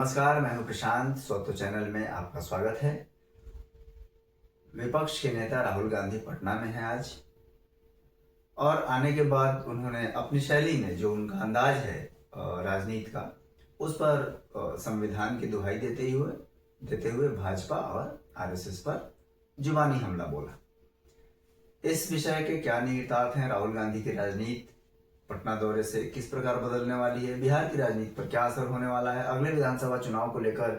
नमस्कार, मैं हूं प्रशांत। स्वतो चैनल में आपका स्वागत है। विपक्ष के नेता राहुल गांधी पटना में हैं आज, और आने के बाद उन्होंने अपनी शैली में जो उनका अंदाज है राजनीति का, उस पर संविधान की दुहाई देते हुए भाजपा और आरएसएस पर जुबानी हमला बोला। इस विषय के क्या निहितार्थ हैं? राहुल गांधी की राजनीति पटना दौरे से किस प्रकार बदलने वाली है? बिहार की राजनीति पर क्या असर होने वाला है? अगले विधानसभा चुनाव को लेकर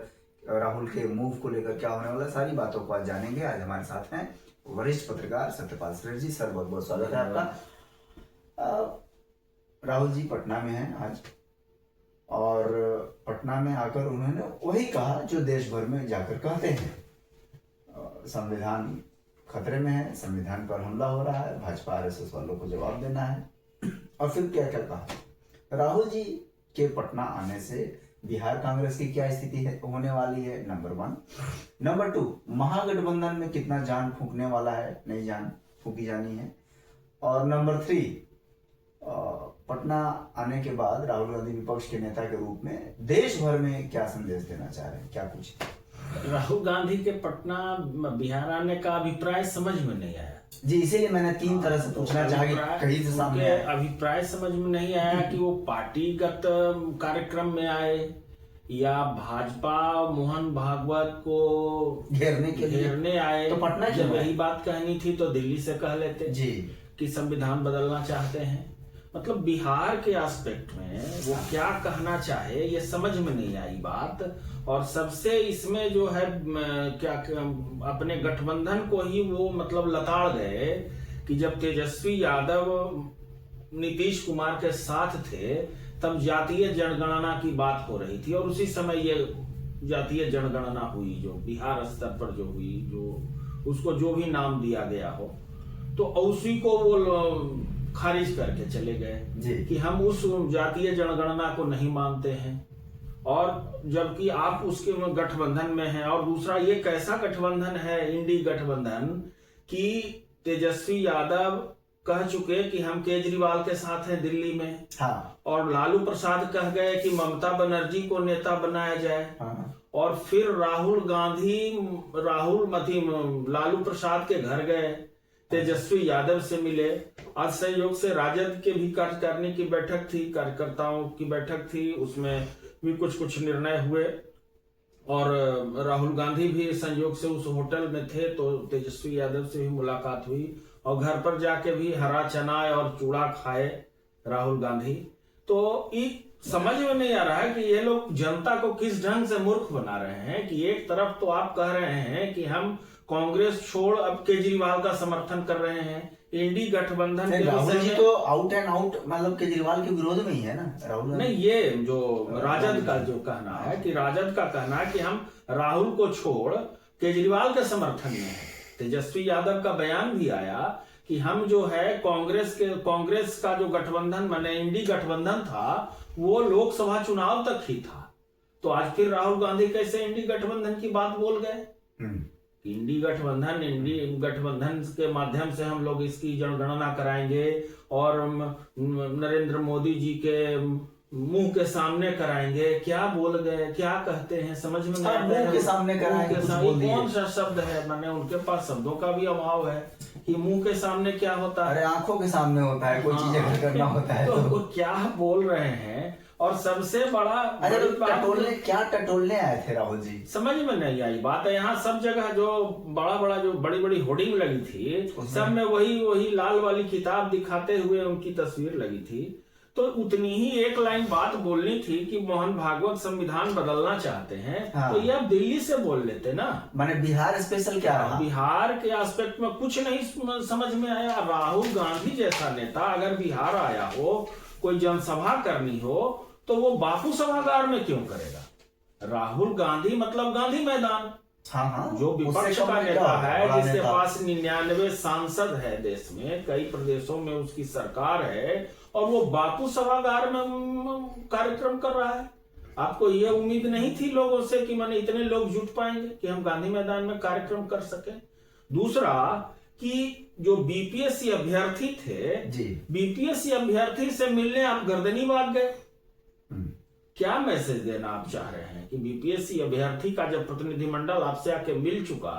राहुल के मूव को लेकर क्या होने वाला है? सारी बातों को आज जानेंगे। आज हमारे साथ हैं वरिष्ठ पत्रकार सत्यपाल श्रेष्ठ जी। सर, बहुत बहुत स्वागत है आपका। राहुल जी पटना में हैं आज, और पटना में आकर उन्होंने वही कहा जो देश भर में जाकर कहते हैं, संविधान खतरे में है, संविधान पर हमला हो रहा है, भाजपा आरएसएस वालों को जवाब देना है। और फिर क्या क्या कहा? राहुल जी के पटना आने से बिहार कांग्रेस की क्या स्थिति है होने वाली है, नंबर 1। नंबर 2, महागठबंधन में कितना जान फूंकने वाला है, नई जान फूंकी जानी है। और नंबर 3, पटना आने के बाद राहुल गांधी विपक्ष के नेता के रूप में देश भर में क्या संदेश देना चाह रहे हैं, क्या कुछ? राहुल गांधी के पटना बिहार आने का अभिप्राय समझ में नहीं आया जी, इसीलिए मैंने 3 तरह से पूछना चाहा कि कहीं से सामने अभिप्राय समझ में नहीं आया कि वो पार्टीगत कार्यक्रम में आए या भाजपा मोहन भागवत को घेरने आए। तो पटना जब यही बात कहनी थी तो दिल्ली से कह लेते जी कि संविधान बदलना चाहते हैं। मतलब बिहार के एस्पेक्ट में वो क्या कहना चाहे ये समझ में नहीं आई बात। और सबसे इसमें जो है क्या अपने गठबंधन को ही वो मतलब लताड़ गए कि जब तेजस्वी यादव नीतीश कुमार के साथ थे तब जातीय जनगणना की बात हो रही थी, और उसी समय ये जातीय जनगणना हुई जो बिहार स्तर पर जो हुई, जो उसको जो भी नाम दिया गया हो, तो उसी को वो खारिज करके चले गए कि हम उस जातीय जनगणना को नहीं मानते हैं। और जबकि आप उसके गठबंधन में हैं, और दूसरा ये कैसा गठबंधन है, इंडी गठबंधन, कि तेजस्वी यादव कह चुके कि हम केजरीवाल के साथ हैं दिल्ली में। हाँ। और लालू प्रसाद कह गए कि ममता बनर्जी को नेता बनाया जाए। हाँ। और फिर लालू लालू प्रसाद के घर गए, तेजस्वी यादव से मिले। आज संयोग से राजद के भी कार्यकारिणी की बैठक थी, कार्यकर्ताओं की बैठक थी, उसमें भी कुछ निर्णय हुए, और राहुल गांधी भी संयोग से उस होटल में थे, तो तेजस्वी यादव से भी मुलाकात हुई, और घर पर जाके भी हरा चना और चूड़ा खाए राहुल गांधी। तो ये समझ में नहीं आ रहा है कि ये लोग जनता को किस ढंग से मूर्ख बना रहे हैं कि एक तरफ तो आप कह रहे हैं कि हम कांग्रेस छोड़ अब केजरीवाल का समर्थन कर रहे हैं, इंडी गठबंधन के राहुल जी तो आउट एंड आउट मतलब केजरीवाल के विरोध में ही है ना राहुल? नहीं, ये जो राजद का जो कहना है कि राजद का कहना है कि हम राहुल को छोड़ केजरीवाल के समर्थन में हैं। तेजस्वी यादव का बयान भी आया कि हम जो है कांग्रेस का जो गठबंधन माने इंडी गठबंधन था वो लोकसभा चुनाव तक ही था। तो आज फिर राहुल गांधी कैसे इंडी गठबंधन की बात बोल गए? इंडी गठबंधन के माध्यम से हम लोग इसकी जनगणना कराएंगे और नरेंद्र मोदी जी के मुंह के सामने कराएंगे। क्या बोल गए, क्या कहते हैं, समझ में नहीं आता। मुंह के सामने कराएंगे, कौन सा शब्द है? माने उनके पास शब्दों का भी अभाव है कि मुंह के सामने क्या होता है? अरे आंखों के सामने होता है, कोई चीज अगर करना होता है तो क्या बोल रहे हैं। और सबसे बड़ा क्या टटोलने आए थे राहुल जी, समझ में नहीं आई बात है। यहाँ सब जगह जो बड़ी बड़ी होर्डिंग लगी थी, सब में वही लाल वाली किताब दिखाते हुए उनकी तस्वीर लगी थी। तो उतनी ही एक लाइन बात बोलनी थी कि मोहन भागवत संविधान बदलना चाहते हैं। हाँ। तो ये आप दिल्ली से बोल लेते ना। माने बिहार स्पेशल क्या रहा? बिहार के एस्पेक्ट में कुछ नहीं समझ में आया। राहुल गांधी जैसा नेता अगर बिहार आया हो, कोई जनसभा करनी हो, तो वो बापू सभागार में क्यों करेगा? राहुल गांधी मतलब गांधी मैदान। हाँ, जो विपक्ष का नेता है, जिसके पास 99 सांसद है देश में, कई प्रदेशों में उसकी सरकार है, और वो बापू सभागार में कार्यक्रम कर रहा है। आपको ये उम्मीद नहीं थी लोगों से कि माने इतने लोग जुट पाएंगे कि हम गांधी मैदान में कार्यक्रम कर सके? दूसरा कि जो बीपीएससी अभ्यर्थी थे, बीपीएससी अभ्यर्थी से मिलने आप गर्दनी बांध गए। क्या मैसेज देना आप चाह रहे हैं कि बीपीएससी अभ्यर्थी का जब प्रतिनिधिमंडल आपसे आके मिल चुका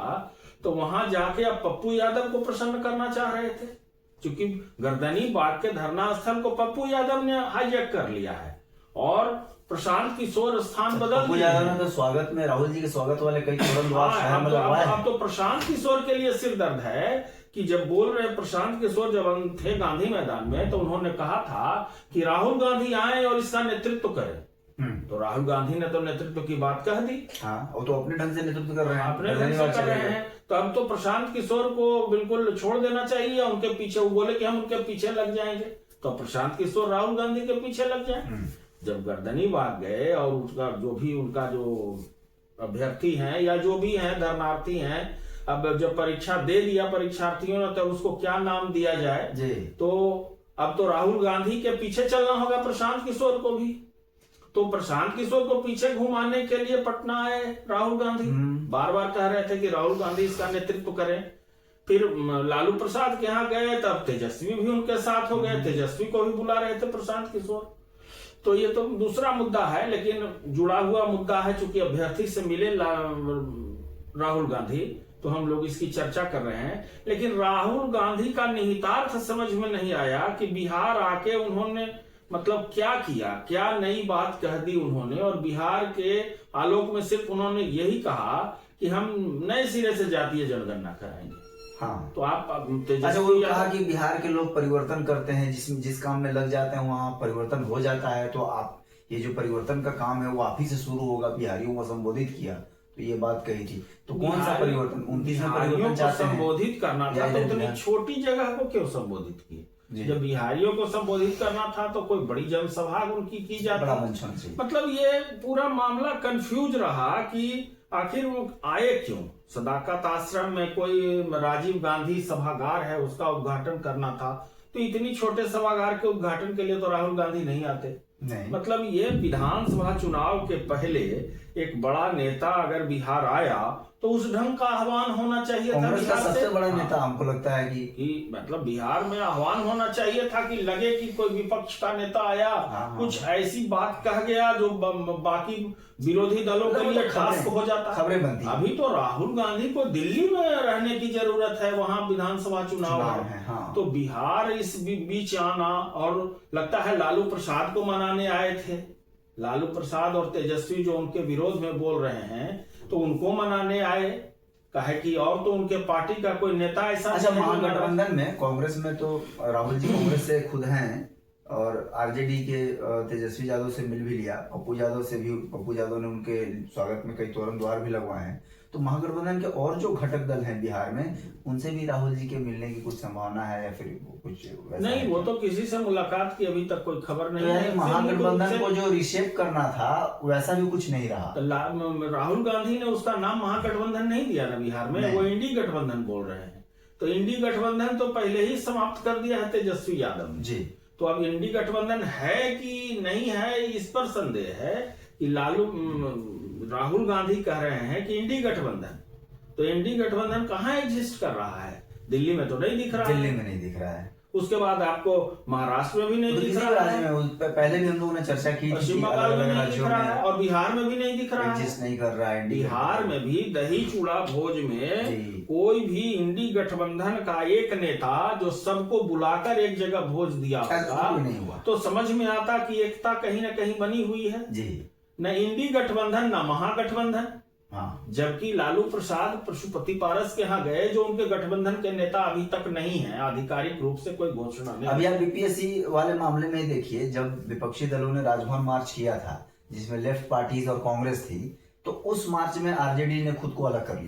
तो वहां जाके आप पप्पू यादव को प्रसन्न करना चाह रहे थे? क्योंकि गर्दनी बाग के धरना स्थल को पप्पू यादव ने हाईजैक कर लिया है और प्रशांत किशोर स्थान बदल पप्पू दिए यादव हैं। ने तो स्वागत में राहुल जी के स्वागत वाले कई तोरण द्वार शहर में लगवाए हैं। अब तो प्रशांत किशोर के लिए सिर दर्द है कि जब बोल रहे प्रशांत किशोर जब थे गांधी मैदान में तो उन्होंने कहा था कि राहुल गांधी आए और इसका नेतृत्व करें। तो राहुल गांधी ने तो नेतृत्व की बात कह दी। हाँ, वो तो अपने ढंग से नेतृत्व कर रहे हैं, अपने ढंग से कर रहे हैं। तो अब तो प्रशांत किशोर को बिल्कुल छोड़ देना चाहिए या उनके पीछे, वो बोले कि हम उनके पीछे लग जाएंगे, तो प्रशांत किशोर राहुल गांधी के पीछे लग जाए। जब गर्दनी बाग गए और उसका उनका जो अभ्यर्थी हैं या जो भी हैं धरनार्थी हैं, अब जब परीक्षा दे दिया परीक्षार्थियों ने तो उसको क्या नाम दिया जाए जी। तो अब तो राहुल गांधी के पीछे चलना होगा प्रशांत किशोर को भी। तो प्रशांत किशोर को पीछे घुमाने के लिए पटना आए राहुल गांधी, बार बार कह रहे थे कि राहुल गांधी इसका नेतृत्व करें। फिर लालू प्रसाद के यहाँ गए तब तेजस्वी भी उनके साथ हो गए, तेजस्वी को भी बुला रहे थे प्रशांत किशोर। तो ये तो दूसरा मुद्दा है, लेकिन जुड़ा हुआ मुद्दा है चूंकि अभ्यर्थी से मिले राहुल गांधी तो हम लोग इसकी चर्चा कर रहे हैं। लेकिन राहुल गांधी का निहितार्थ समझ में नहीं आया कि बिहार आके उन्होंने मतलब क्या किया, क्या नई बात कह दी उन्होंने, और बिहार के आलोक में सिर्फ उन्होंने यही कहा कि हम नए सिरे से जातीय जनगणना कराएंगे। हाँ, तो आप अच्छा, वो कहा कि बिहार के लोग परिवर्तन करते हैं, जिस काम में लग जाते हैं वहां परिवर्तन हो जाता है, तो आप ये जो परिवर्तन का काम है वो आप ही से शुरू होगा, बिहारियों को संबोधित किया तो ये बात कही थी। तो कौन सा परिवर्तन, 29 में परिवर्तन चाहते हैं? संबोधित करना था तो इतनी छोटी जगह को क्यों संबोधित किए? जब बिहारियों को संबोधित करना था तो कोई बड़ी जनसभा उनकी की जाती, बड़ा मंच होना चाहिए। मतलब ये पूरा मामला कंफ्यूज रहा कि आखिर वो आए क्यों। सदाकत आश्रम में कोई राजीव गांधी सभागार है उसका उद्घाटन करना था, तो इतनी छोटे सभागार के उद्घाटन के लिए तो राहुल गांधी नहीं आते। नहीं। मतलब ये विधानसभा चुनाव के पहले एक बड़ा नेता अगर बिहार आया तो उस ढंग का आह्वान होना चाहिए था। कांग्रेस का बिहार सबसे से बड़ा नेता हमको लगता है कि मतलब बिहार में आह्वान होना चाहिए था कि लगे कि कोई विपक्ष का नेता आया, कुछ ऐसी बात कह गया जो बाकी विरोधी दलों के लिए खास हो जाता। खबरें बनती। अभी तो राहुल गांधी को दिल्ली में रहने की जरूरत है, वहां विधानसभा चुनाव है। हाँ। तो बिहार इस बीच आना, और लगता है लालू प्रसाद को मनाने आए थे, लालू प्रसाद और तेजस्वी जो उनके विरोध में बोल रहे हैं तो उनको मनाने आए, कहे कि और तो उनके पार्टी का कोई नेता ऐसा। अच्छा, महागठबंधन में कांग्रेस में तो राहुल जी कांग्रेस से खुद हैं और आरजेडी के तेजस्वी यादव से मिल भी लिया, पप्पू यादव ने उनके स्वागत में कई तोरण द्वार भी लगवाए हैं। तो महागठबंधन के और जो घटक दल हैं बिहार में, उनसे भी राहुल जी के मिलने की कुछ संभावना है या फिर कुछ वैसा नहीं? वो तो किसी से मुलाकात की अभी तक कोई खबर नहीं है। है। महागठबंधन को जो रिशेप करना था वैसा भी कुछ नहीं रहा। तो राहुल गांधी ने उसका नाम महागठबंधन नहीं दिया ना बिहार में, वो इंडी गठबंधन बोल रहे हैं। तो इंडी गठबंधन तो पहले ही समाप्त कर दिया है तेजस्वी यादव ने जी। तो अब इंडी गठबंधन है कि नहीं है इस पर संदेह है कि राहुल गांधी कह रहे हैं कि इंडी गठबंधन, तो इंडी गठबंधन कहाँ एग्जिस्ट कर रहा है? दिल्ली में तो नहीं दिख रहा है। दिल्ली में नहीं दिख रहा है। उसके बाद आपको महाराष्ट्र में भी नहीं दिख रहा है, पहले भी हम लोगों ने चर्चा की, पश्चिम बंगाल में नहीं दिख रहा है, और बिहार में भी नहीं दिख रहा है, एग्जिस्ट नहीं कर रहा है। बिहार में भी दही चूड़ा भोज में कोई भी इंडी गठबंधन का एक नेता जो सबको बुलाकर एक जगह भोज दिया होगा नहीं हुआ, तो समझ में आता कि एकता कहीं ना कहीं बनी हुई है जी। न इंडी गठबंधन न महागठबंधन। हाँ। जबकि लालू प्रसाद पशुपति पारस के यहाँ गए जो उनके गठबंधन के नेता अभी तक नहीं है, आधिकारिक रूप से कोई घोषणा नहीं। अभी आप बीपीएससी वाले मामले में देखिए, जब विपक्षी दलों ने राजभवन मार्च किया था जिसमें लेफ्ट पार्टीज और कांग्रेस थी, तो उस मार्च में आरजेडी ने खुद को अलग कर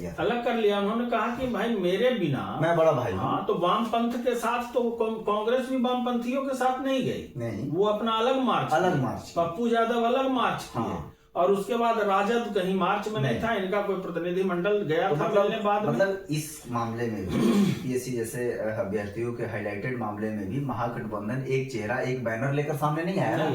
लिया। उन्होंने कहा कि भाई मेरे बिना मैं बड़ा भाई। हाँ, तो वामपंथ के साथ तो कांग्रेस भी वामपंथियों के साथ नहीं गई, नहीं, वो अपना अलग मार्च, पप्पू यादव अलग मार्च किए। और उसके बाद राजद कहीं मार्च में नहीं था, इनका कोई प्रतिनिधि मंडल गया था मिलने बाद। मतलब इस मामले में भी बीपीएससी जैसे अभ्यर्थियों के हाईलाइटेड मामले में भी महागठबंधन एक चेहरा, एक बैनर लेकर सामने नहीं आया।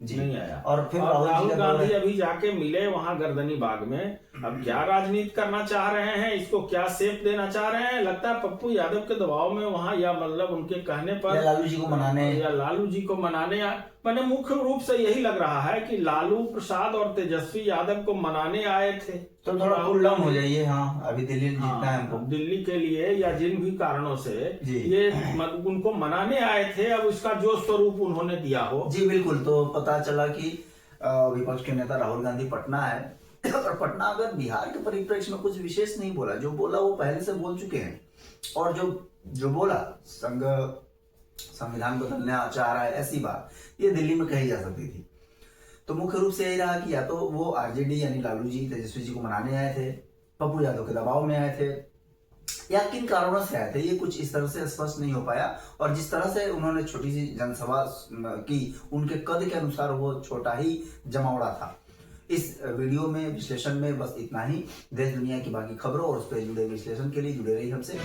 नहीं आया। और फिर राहुल गांधी अभी जाके मिले वहां गर्दनी बाग में। अब क्या राजनीति करना चाह रहे हैं, इसको क्या शेप देना चाह रहे हैं? लगता है पप्पू यादव के दबाव में वहां, या मतलब उनके कहने पर लालू जी को मनाने, या लालू जी को मनाने मैंने मुख्य रूप से यही लग रहा है कि लालू प्रसाद और तेजस्वी यादव को मनाने आए थे। तो थोड़ा कूल डाउन हो जाइए। हाँ, अभी दिल्ली जीतना है हमको। दिल्ली के लिए या जिन भी कारणों से जी। ये उनको मनाने आए थे, अब इसका जो स्वरूप उन्होंने दिया हो। जी बिल्कुल। तो पता चला कि विपक्ष के नेता राहुल गांधी पटना है और पटना अगर बिहार के परिप्रेक्ष्य में कुछ विशेष नहीं बोला, जो बोला वो पहले से बोल चुके हैं। और जो बोला संविधान बदलना चाह रहा है, ऐसी बात ये दिल्ली में कही जा सकती थी। तो मुख्य रूप से यही रहा कि या तो वो आरजेडी यानी लालू जी तेजस्वी जी को मनाने आए थे, पप्पू यादव के दबाव में आए थे, या किन कारणों से आए थे, ये कुछ इस तरह से स्पष्ट नहीं हो पाया। और जिस तरह से उन्होंने छोटी सी जनसभा की, उनके कद के अनुसार वो छोटा ही जमावड़ा था। इस वीडियो में विश्लेषण में बस इतना ही। देश दुनिया की बाकी खबरों और उस पर जुड़े विश्लेषण के लिए जुड़े रहिए हमसे।